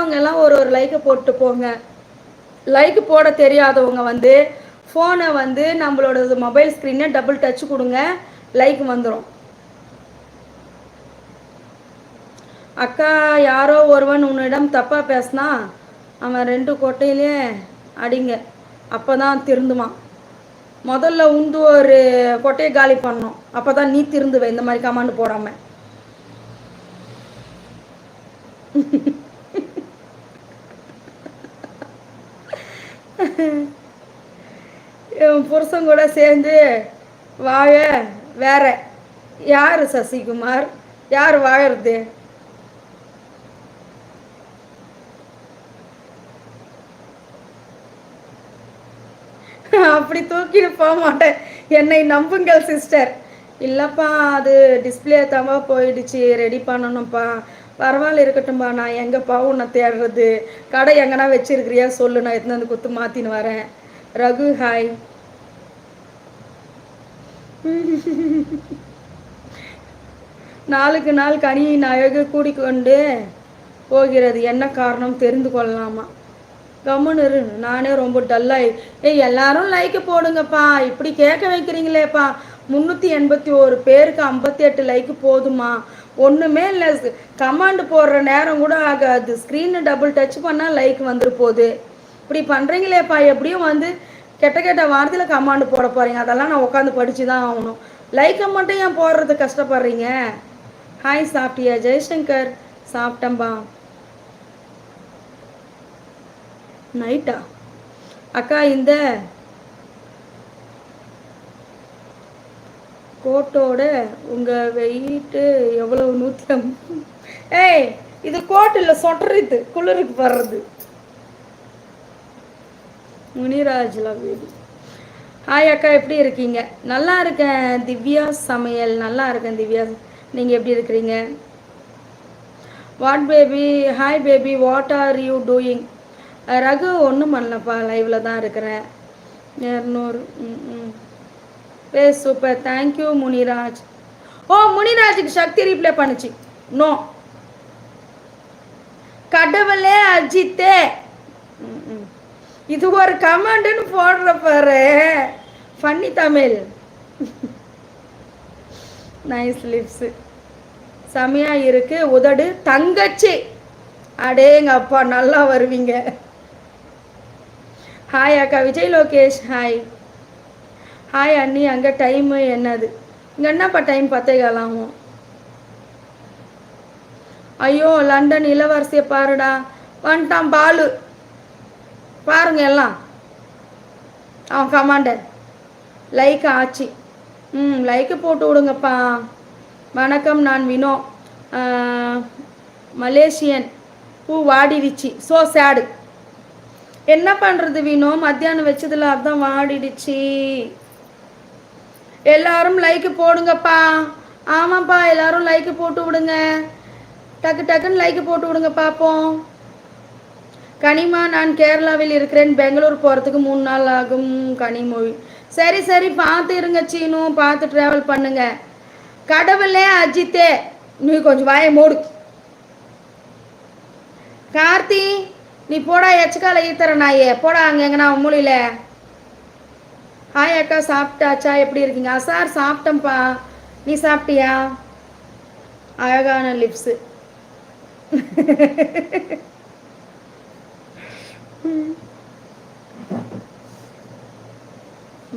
தெரிஞ்சவங்க எல்லாம் ஒரு ஒரு லைக்கை போட்டு போங்க. லைக் போட தெரியாதவங்க வந்து ஃபோனை வந்து நம்மளோட மொபைல் ஸ்க்ரீனை டபுள் டச் கொடுங்க, லைக் வந்துடும். அக்கா, யாரோ ஒருவன் உன்னிடம் தப்பாக பேசினா அவன் 2 கொட்டையிலே அடிங்க, அப்போ தான் திருந்துவான். முதல்ல உந்து ஒரு கொட்டையை காலி பண்ணணும், அப்போ தான் நீ திருந்துவ இந்த மாதிரி கமாண்ட் போடாமல். என் புருஷன் கூட சேர்ந்து வாழ வேற. யார் சசிகுமார்? யார் வாழறது? அப்படி தூக்கிட்டு போக மாட்டேன், என்னை நம்புங்கள் சிஸ்டர். இல்லைப்பா, அது டிஸ்பிளே தான்ப்பா போயிடுச்சு, ரெடி பண்ணணும்ப்பா. பரவாயில்ல, இருக்கட்டும்ப்பா. நான் எங்கேப்பா உன்னை தேடுறது? கடை எங்கன்னா வச்சிருக்கிறியா சொல்லு, நான் எத்தனை வந்து குத்து மாற்றின்னு வரேன். ரகு ஹாய். நாளுக்கு நாள் கனியின் அழகு கூடிக்கொண்டு போகிறது, என்ன காரணம் தெரிந்து கொள்ளலாமா? கம்முன்னு நானே ரொம்ப டல்லாகி. எல்லாரும் லைக்கு போடுங்கப்பா, இப்படி கேட்க வைக்கிறீங்களேப்பா. 381 பேருக்கு 58 லைக்கு போதுமா? ஒன்றுமே இல்லை, கமாண்டு போடுற நேரம் கூட ஆகாது, ஸ்க்ரீனை டபுள் டச் பண்ணால் லைக் வந்துரு போகுது. இப்படி பண்ணுறீங்களேப்பா. எப்படியும் வந்து கெட்ட கெட்ட வார்த்தையில் கமாண்டு போட போகிறீங்க, அதெல்லாம் நான் உட்காந்து படித்து தான் ஆகணும். லைக்கை மட்டும் ஏன் போடுறது கஷ்டப்படுறீங்க? ஹாய், சாப்பிட்டியா ஜெய்சங்கர்? சாப்பிட்டம்பா. நைட்டா? அக்கா, இந்த கோட்டோட உங்கள் வெயிட்டு எவ்வளவு? 150. ஏய், இது கோட் இல்லை, சொட்டர், இது குளிருக்கு வர்றது. Muniraj love you. ஹாய் அக்கா, எப்படி இருக்கீங்க? நல்லா இருக்கேன் திவ்யா. சமையல் நல்லா இருக்கேன் திவ்யா, நீங்கள் எப்படி இருக்கிறீங்க? What baby? Hi baby, what are you doing? Raghu, ஒன்றும் பண்ணலப்பா, லைவில் தான் இருக்கிறேன். 200. Super, thank you Muniraj. ஓ, முனிராஜுக்கு சக்தி ரீப்ளே பண்ணுச்சு. நோ, கடவுளே அஜித்தே. இது ஒரு கமாண்டுன்னு போடுற பாரு, ஃபன்னி தமிழ். நைஸ் லிப்ஸு, செமையா இருக்கு உதடு தங்கச்சி. அடேங்க அப்பா, நல்லா வருவீங்க. ஹாய் அக்கா. விஜய் லோகேஷ் ஹாய். ஹாய் அண்ணி, அங்கே டைமு என்னது? இங்கே என்னப்பா டைம் 10:15 ஆகும். ஐயோ, லண்டன் இளவரசியை பாருடா, வந்துட்டான் பாலு. பாருங்க எல்லாம், அவன் கமாண்டர். லைக் ஆச்சு. லைக்கு போட்டு விடுங்கப்பா. வணக்கம், நான் வினோ, மலேசியன். பூ வாடிடுச்சு, ஸோ சேடு. என்ன பண்ணுறது வினோ, மத்தியானம் வச்சதில் அதான் வாடிடுச்சு. எல்லாரும் லைக்கு போடுங்கப்பா. ஆமாப்பா, எல்லாரும் லைக்கு போட்டு விடுங்க, டக்கு டக்குன்னு லைக்கு போட்டு விடுங்க பார்ப்போம். கனிமா, நான் கேரளாவில் இருக்கிறேன், பெங்களூர் போகிறதுக்கு 3 நாள் ஆகும். கனிமொழி, சரி சரி, பார்த்து இருங்க சீனு, பார்த்து ட்ராவல் பண்ணுங்க. கடவுளே அஜித்தே, நீ கொஞ்சம் வாயை மூடு. கார்த்தி, நீ போடா, எச்சக்கால ஈத்தர நாயே, போடா அங்கே எங்கன்னா மூலையில். ஹாய் அக்கா, சாப்பிட்டாச்சா? எப்படி இருக்கீங்க? சார், சாப்பிட்டேன்ப்பா, நீ சாப்பிட்டியா? அழகான லிப்ஸு.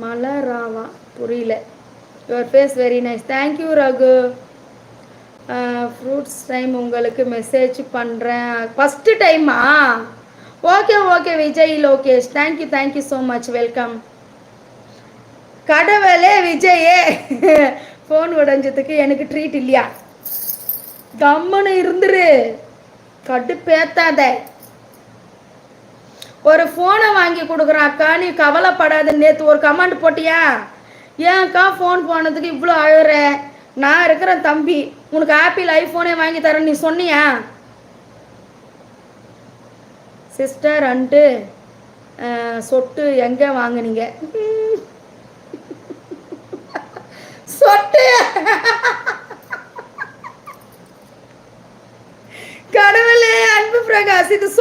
மலராவா? புரியல. Your face very nice, thank you Raghu. Fruits time உங்களுக்கு மெசேஜ் பண்ணுறேன், ஃபஸ்ட்டு டைமா? Okay okay Vijay Lokesh, thank you thank you so much, welcome. கடவுளே விஜயே, ஃபோன் உடைஞ்சதுக்கு எனக்கு ட்ரீட் இல்லையா? கம்முன்னு இருந்துரு, கடுப்பேத்தாத. ஒரு ஃபோனை வாங்கி கொடுக்குறாக்கா, நீ கவலைப்படாத. நேற்று ஒரு கமெண்ட் போட்டியா, ஏன்க்கா ஃபோன் போனதுக்கு இவ்வளோ அழுற? நான் இருக்கிறேன் தம்பி, உனக்கு ஆப்பிள் ஐஃபோனே வாங்கி தரேன் நீ சொன்னியா? சிஸ்டர் அண்டு சொட்டு எங்கே வாங்கினீங்க? சொட்டு கடவுளே, அன்பு பிரகாஷ், இது